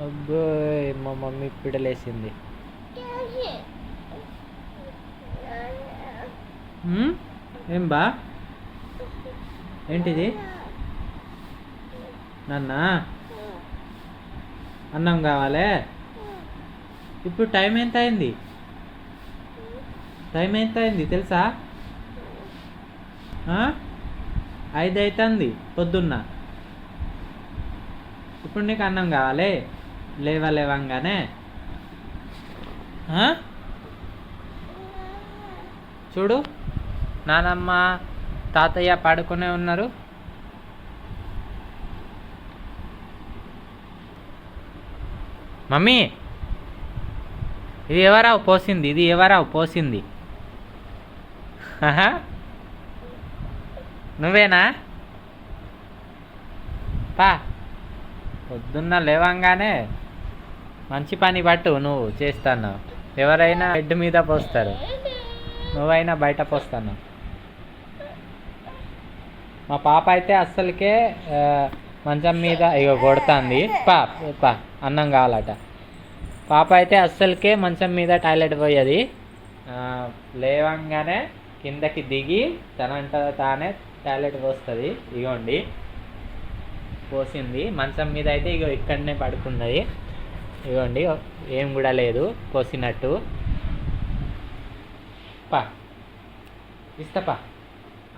అబ్బో, మా మమ్మీ పిడలేసింది. ఏం బా, ఏంటిది నాన్న? అన్నం కావాలి. ఇప్పుడు టైం ఎంత అయింది? టైం ఎంత అయింది తెలుసా? 5 అవుతుంది పొద్దున్న. ఇప్పుడు నీకు అన్నం కావాలి లేవంగానే. చూడు, నానమ్మ తాతయ్య పడుకునే ఉన్నారు. మమ్మీ, ఇది ఎవరావు పోసింది? ఇది ఎవరావు పోసింది? నువ్వేనా? పా, పొద్దున్న లేవంగానే మంచి పని పట్టు. నువ్వు చేస్తాను. ఎవరైనా హెడ్ మీద పోస్తారు, నువ్వైనా బయట పోస్తాను. మా పాప అయితే అస్సలకే మంచం మీద ఇగో కొడుతుంది. పా అన్నం కావాలట. పాప అయితే అస్సలకే మంచం మీద టాయిలెట్ పోయేది. లేవంగానే కిందకి దిగి తనంట తానే టాయిలెట్ పోస్తుంది. ఇగోండి పోసింది. మంచం మీద అయితే ఇగో ఇక్కడనే పడుకున్నది. ఇగోండి, ఏం కూడా లేదు పోసినట్టు. పా ఇస్తపా,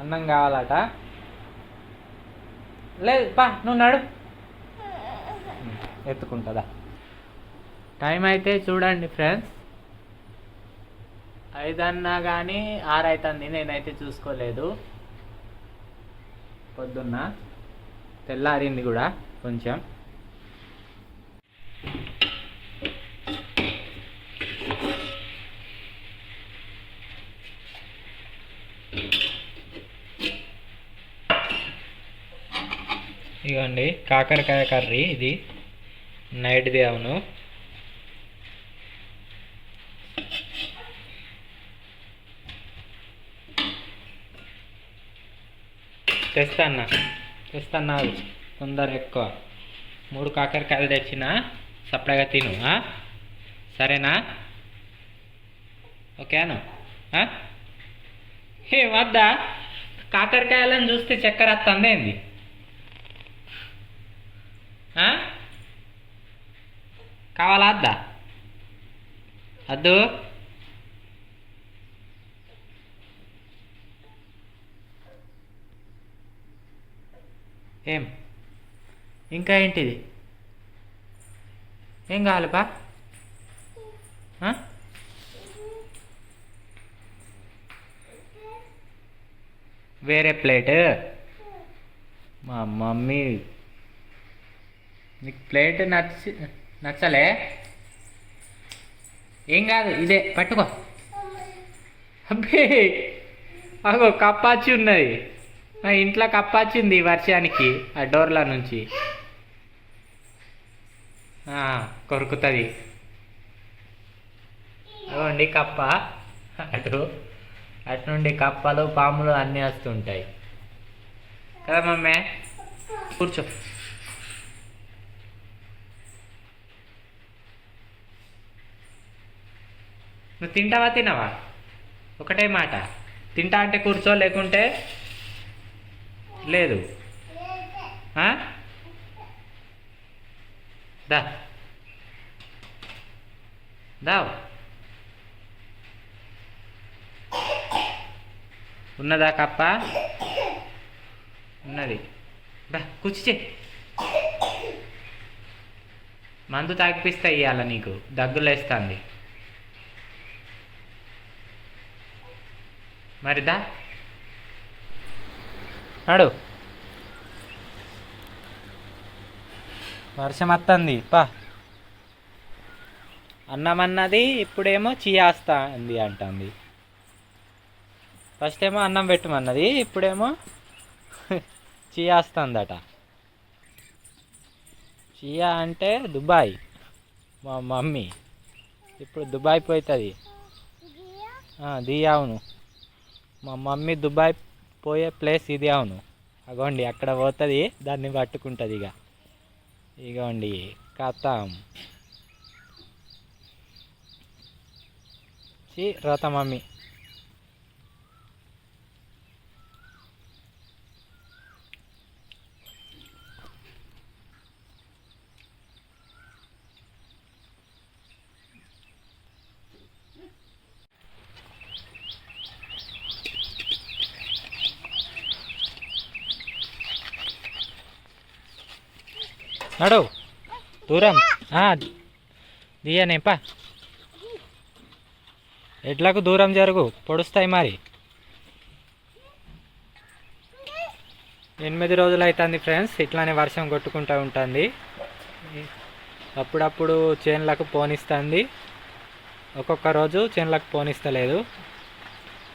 అన్నం కావాలట. లేదు పా, నువ్వు నడు, ఎత్తుకుంటుందా. టైం అయితే చూడండి ఫ్రెండ్స్, 5 అన్నా కానీ 6 అవుతుంది. నేనైతే చూసుకోలేదు. పొద్దున్న తెల్లారింది కూడా కొంచెం. ఇదిగోండి కాకరకాయ కర్రీ. ఇది నైట్ది. అవును, తెస్తాను తొందర ఎక్కువ. 3 కాకరకాయలు తెచ్చిన, సపరేట్గా తిను. సరేనా? ఓకేనా? ఏ వద్దా? కాకరకాయలను చూస్తే చక్కెర వస్తుంది ఏంది? కావాలా? వద్దా? వద్దు. ఏం ఇంకా ఏంటిది? ఏం కావాలి బా? వేరే ప్లేట్. మా మమ్మీ నీకు ప్లేట్ నచ్చలే? ఏం కాదు, ఇదే పట్టుకో. అబ్బే, అగో కప్పాచి ఉన్నది. మా ఇంట్లో కప్పాచింది వర్షానికి ఆ డోర్ల నుంచి. కొరుకుతుంది. అవ్వండి కప్ప. అటు నుండి కప్పలు పాములు అన్నీ వస్తుంటాయి కదా మమ్మీ. కూర్చో. నువ్వు తింటావా తినవా? ఒకటే మాట, తింటా అంటే కూర్చో, లేకుంటే లేదు. దావ్ ఉన్నదా కప్ప? ఉన్నది. కూర్చే. మందు తాగిపిస్తా ఇవ్వాల నీకు, దగ్గులేస్తుంది. మరిదా నడు. వర్షం వస్తుంది. పా, అన్నం అన్నది ఇప్పుడేమో చీయాస్తుంది అంటుంది. ఫస్ట్ ఏమో అన్నం పెట్టమన్నది, ఇప్పుడేమో చీయాస్తుందట. చియా అంటే దుబాయ్. మా మమ్మీ ఇప్పుడు దుబాయ్ పోతుంది. దియా, అవును, మా మమ్మీ దుబాయ్ పోయే ప్లేస్ ఇది. అవును, అగోండి అక్కడ పోతుంది, దాన్ని పట్టుకుంటుంది. ఇగోండి ఖతం. రోత మమ్మీ. నడు దూరం దియనేపా. ఎడ్లకు దూరం జరుగు, పొడుస్తాయి మరి. 8 రోజులు అవుతుంది ఫ్రెండ్స్, ఇట్లానే వర్షం కొట్టుకుంటూ ఉంటుంది. అప్పుడప్పుడు చేన్లకు పోనిస్తుంది, ఒక్కొక్క రోజు చేన్లకు పోనిస్తలేదు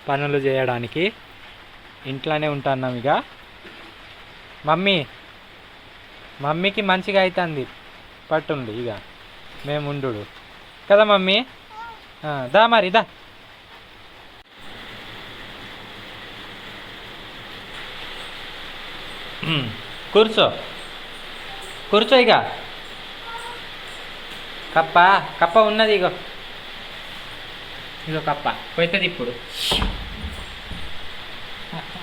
పనులు చేయడానికి. ఇంట్లోనే ఉంటున్నాం ఇక. మమ్మీకి మంచిగా అవుతుంది పట్టుంది ఇక మేము ఉండు కదా మమ్మీ. దా మరి దా. కూర్చో ఇక. కప్ప ఉన్నది ఇగో కప్ప పోతుంది ఇప్పుడు.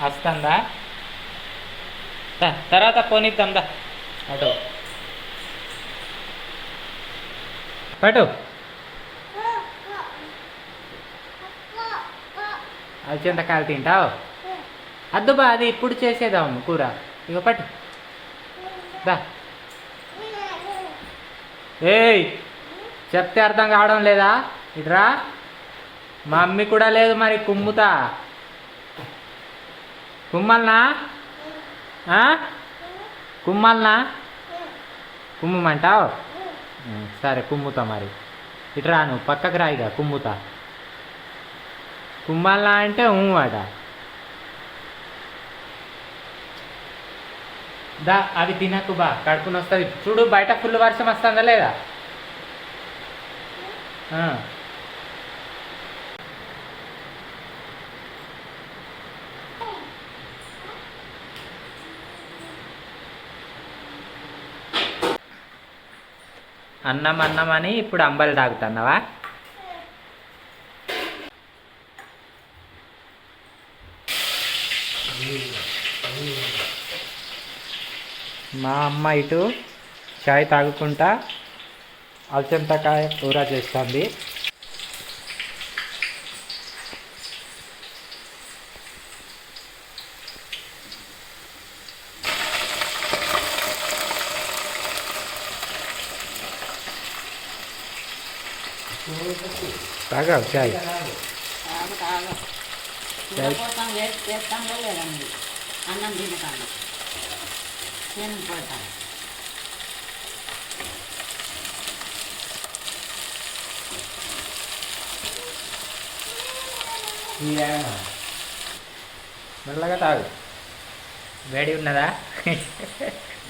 వస్తుందా? తర్వాత పోనిద్దాం దా. అటు పటు. అది చింతకాయలు తింటావు? అద్దుబా, అది ఇప్పుడు చేసేదాము కూర. ఇక పట్టు దా. ఏయ్ చెప్తే అర్థం కావడం లేదా? ఇట్రా. మా మమ్మీ కూడా లేదు మరి, కుమ్ముతా. కుమ్మల్నా? కుమ్మల్నా? కుమ్మంటావు? సరే కుమ్ముతా మరి. ఇట్రా, నువ్వు పక్కకు రాయిగా, కుమ్ముతా. కుమ్మాలనా అంటే అట. దా, అవి తినకు బా, కడుపుని వస్తుంది. చూడు బయట ఫుల్ వర్షం వస్తుందా లేదా? అన్నం అని ఇప్పుడు అంబలి తాగుతున్నావా? మా అమ్మ ఇటు చాయ్ తాగుకుంటా అలసందకాయ కూర చేస్తుంది. తాగావు చాయ్? అన్నం తినకాను నేను పోతాను. మెల్లగా తాగు. వేడి ఉన్నదా?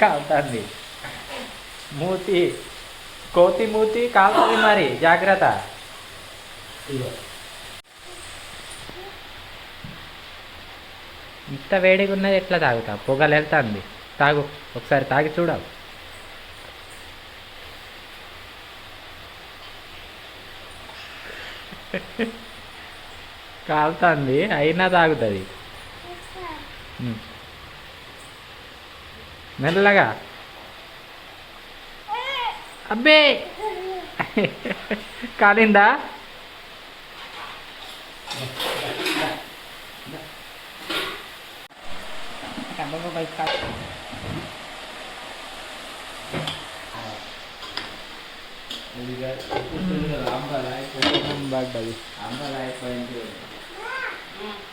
కాలుతుంది మూతి, కోతి మూతి కాలుతుంది మరి, జాగ్రత్త. ఇంత వేడిగా ఉన్నది ఎట్లా తాగుతా? పొగలు వెళ్తుంది. తాగు, ఒకసారి తాగి చూడాలి. కాలుతుంది అయినా తాగుతుంది. మెల్లగా. అబ్బే కాలిందా?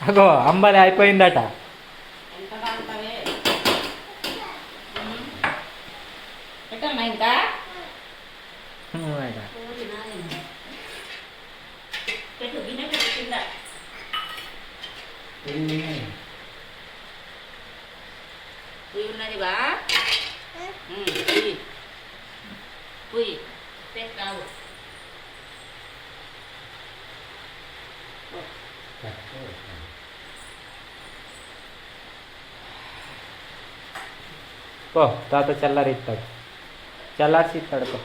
అగో అంబలి అయిపోయిందట. ఉన్నది బా కాదు. పో తాత చల్లరిస్తాడు. చల్లార్చి తడుకో